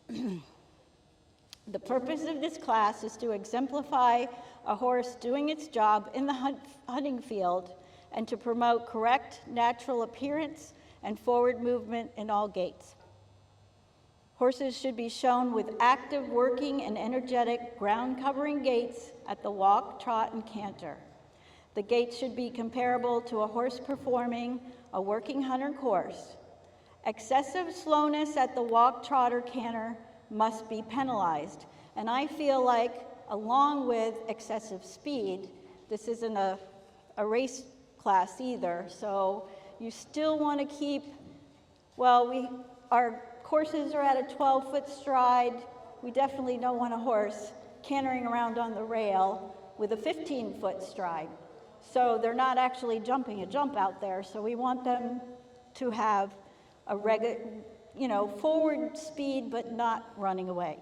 The purpose of this class is to exemplify a horse doing its job in the hunting field and to promote correct natural appearance and forward movement in all gaits. Horses should be shown with active, working, and energetic ground-covering gaits at the walk, trot, and canter. The gaits should be comparable to a horse performing a working hunter course. Excessive slowness at the walk, trot, or canter must be penalized. And I feel like, along with excessive speed, this isn't a race class either, so you still want to keep, well, our courses are at a 12-foot stride. We definitely don't want a horse cantering around on the rail with a 15-foot stride. So they're not actually jumping a jump out there, so we want them to have a regular, forward speed but not running away.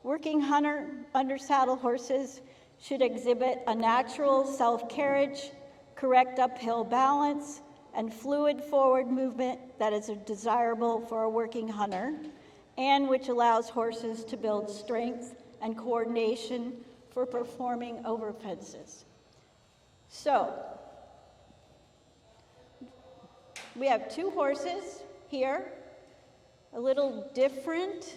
Working hunter under saddle horses should exhibit a natural self-carriage, correct uphill balance, and fluid forward movement that is desirable for a working hunter, and which allows horses to build strength and coordination for performing over fences. So, we have two horses here, a little different,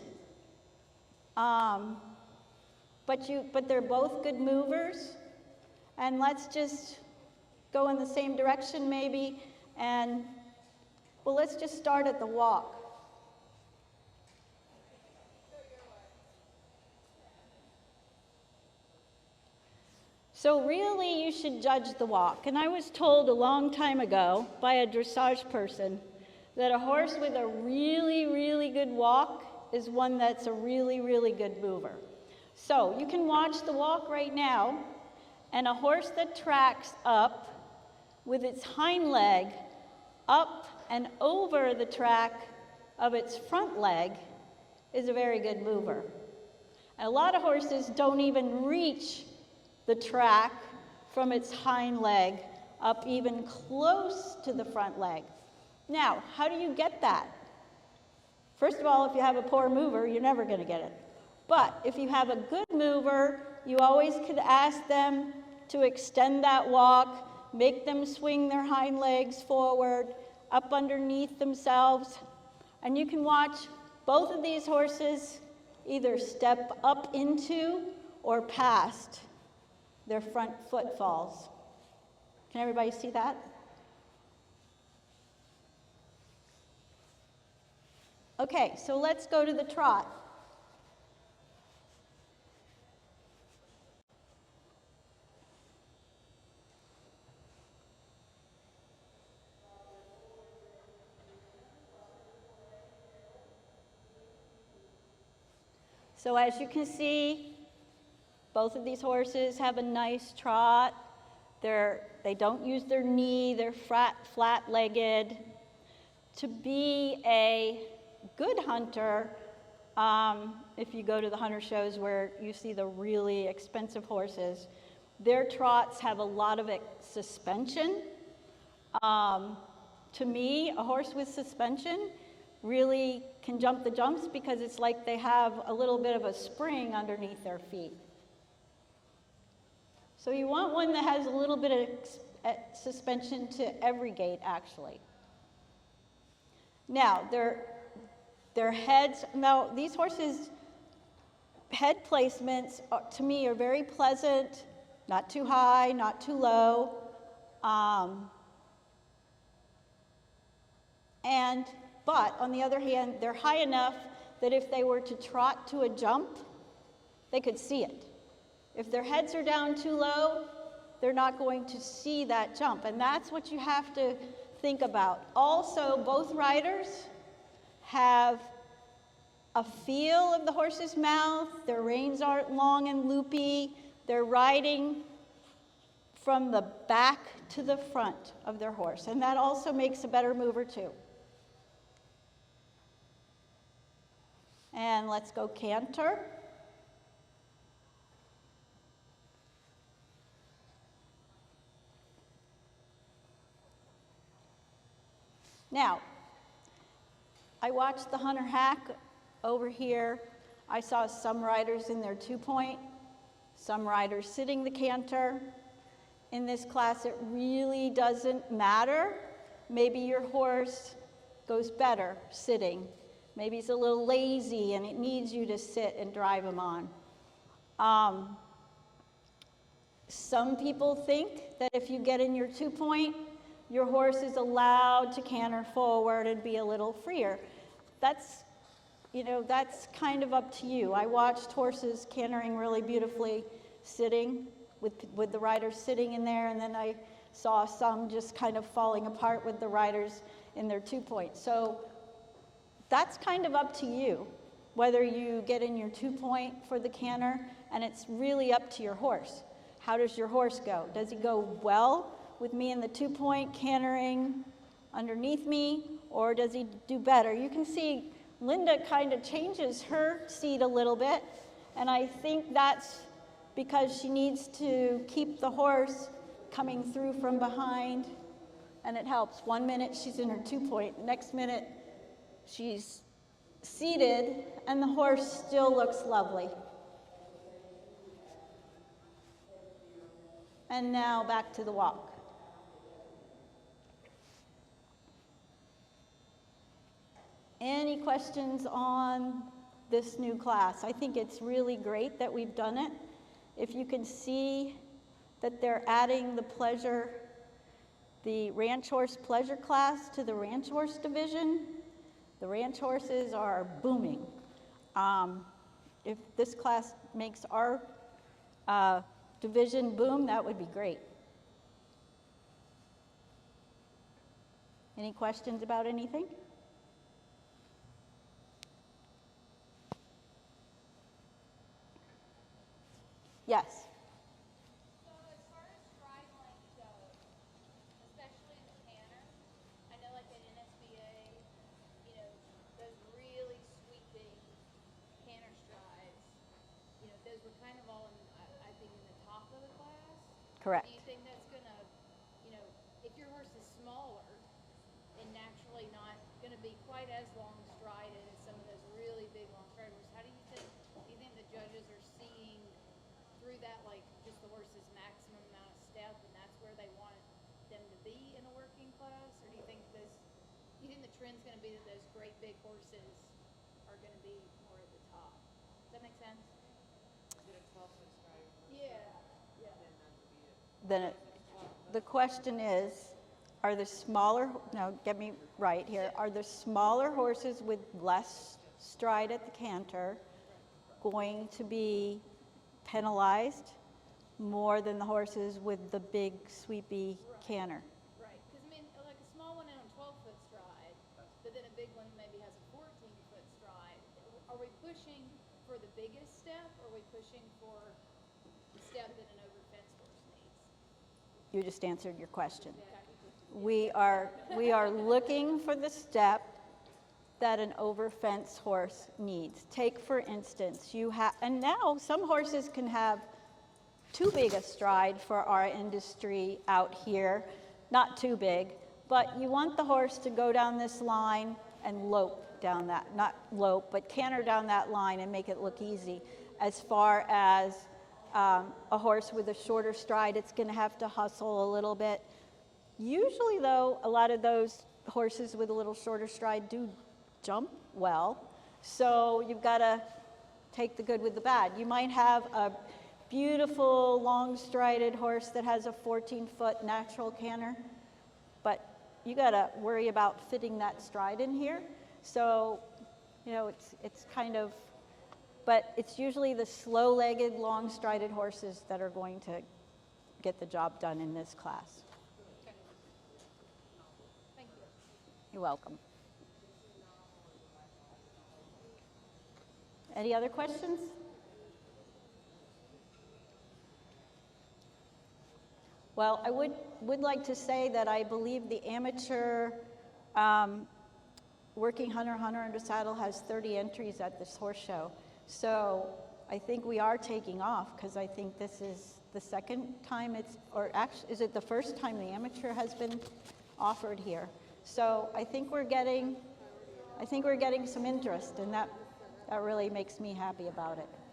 but they're both good movers. And let's just go in the same direction maybe, and well, let's just start at the walk. So really you should judge the walk. And I was told a long time ago by a dressage person that a horse with a really, really good walk is one that's a really, really good mover. So you can watch the walk right now, and a horse that tracks up with its hind leg up and over the track of its front leg is a very good mover. And a lot of horses don't even reach the track from its hind leg up even close to the front leg. Now, how do you get that? First of all, if you have a poor mover, you're never going to get it. But if you have a good mover, you always could ask them to extend that walk, make them swing their hind legs forward, up underneath themselves, and you can watch both of these horses either step up into or past their front foot falls. Can everybody see that? Okay, so let's go to the trot. So as you can see, both of these horses have a nice trot. They don't use their knee, they're flat-legged. To be a good hunter, if you go to the hunter shows where you see the really expensive horses, their trots have a lot of suspension. To me, a horse with suspension really can jump the jumps because it's like they have a little bit of a spring underneath their feet. So you want one that has a little bit of suspension to every gait, actually. Now, their heads, now these horses' head placements, to me, are very pleasant, not too high, not too low. But on the other hand, they're high enough that if they were to trot to a jump, they could see it. If their heads are down too low, they're not going to see that jump, and that's what you have to think about. Also, both riders have a feel of the horse's mouth. Their reins aren't long and loopy. They're riding from the back to the front of their horse, and that also makes a better mover too. And let's go canter. Now, I watched the hunter hack Over here, I saw some riders in their 2-point, some riders sitting the canter. In this class, it really doesn't matter. Maybe your horse goes better sitting. Maybe he's a little lazy and it needs you to sit and drive him on. Some people think that if you get in your 2-point, your horse is allowed to canter forward and be a little freer. That's kind of up to you. I watched horses cantering really beautifully sitting, with the riders sitting in there, and then I saw some just kind of falling apart with the riders in their 2-point. So that's kind of up to you, whether you get in your 2-point for the canter, and it's really up to your horse. How does your horse go? Does he go well with me in the 2-point cantering underneath me, or does he do better? You can see Linda kind of changes her seat a little bit, and I think that's because she needs to keep the horse coming through from behind, and it helps. 1 minute she's in her 2-point, next minute she's seated, and the horse still looks lovely. And now back to the walk. Any questions on this new class? I think it's really great that we've done it. If you can see that they're adding the ranch horse pleasure class to the ranch horse division, the ranch horses are booming. If this class makes our division boom, that would be great. Any questions about anything? Yes. So as far as stride length goes, especially in the canter, I know like at NSBA, those really sweeping canter strides, those were kind of all I think in the top of the class. Correct. Do you think that's gonna, if your horse is smaller and naturally not gonna be quite as long strided as some of those really big long striders, how do you think the judges are seeing through that, like just the horse's maximum amount of step, and that's where they want them to be in a working class? Or do you think the trend's going to be that those great big horses are going to be more at the top? Does that make sense? Is it a 12-foot stride? Yeah. Then the question is, are the smaller, no, get me right here, are the smaller horses with less stride at the canter going to be penalized more than the horses with the big sweepy canter? Right, because like a small one in a 12-foot stride, but then a big one maybe has a 14-foot stride. Are we pushing for the biggest step, or are we pushing for the step that an over-fence horse needs? You just answered your question. We are looking for the step that an over-fence horse needs. Take, for instance, and now some horses can have too big a stride for our industry out here. Not too big, but you want the horse to go down this line and lope down that, not lope, but canter down that line and make it look easy. As far as a horse with a shorter stride, it's going to have to hustle a little bit. Usually, though, a lot of those horses with a little shorter stride do jump well, so you've got to take the good with the bad. You might have a beautiful long strided horse that has a 14-foot natural canter, but you got to worry about fitting that stride in here. So, it's kind of, but it's usually the slow-legged, long-strided horses that are going to get the job done in this class. Thank you. You're welcome. Any other questions? Well, I would like to say that I believe the amateur working hunter under saddle has 30 entries at this horse show. So I think we are taking off, because I think this is the second time is it the first time the amateur has been offered here? So I think we're getting some interest, and That really makes me happy about it.